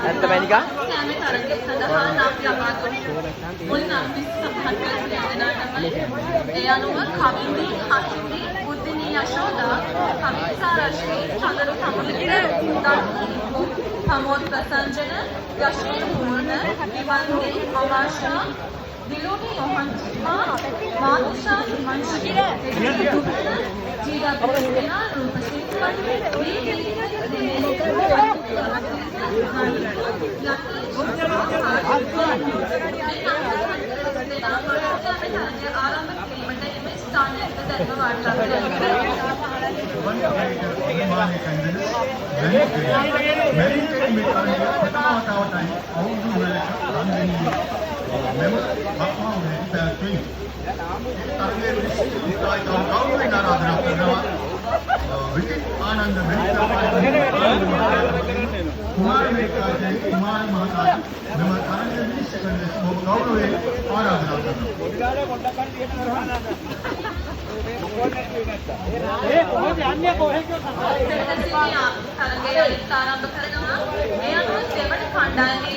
ඇත්ත බැනිකා ඒ අනුව කවිඳි හසිඳි බුද්ධිනී යශෝදා කවිසා රශ්මි චඳරු සමුදිත ප්‍රමෝද ප්‍රසංජන යශෝද පූර්ණ විවන්ති අමාශා දිලෝනි මොහන්සිමා මාතුෂා හිමංශි ජීවප්‍රේමනා රූපසිංහන් आनंद कुमार कुमार महाराज नम गौरवे आराधना ආරම්භ කරනවා. මේ අනුව සෙවන කණ්ඩායමේ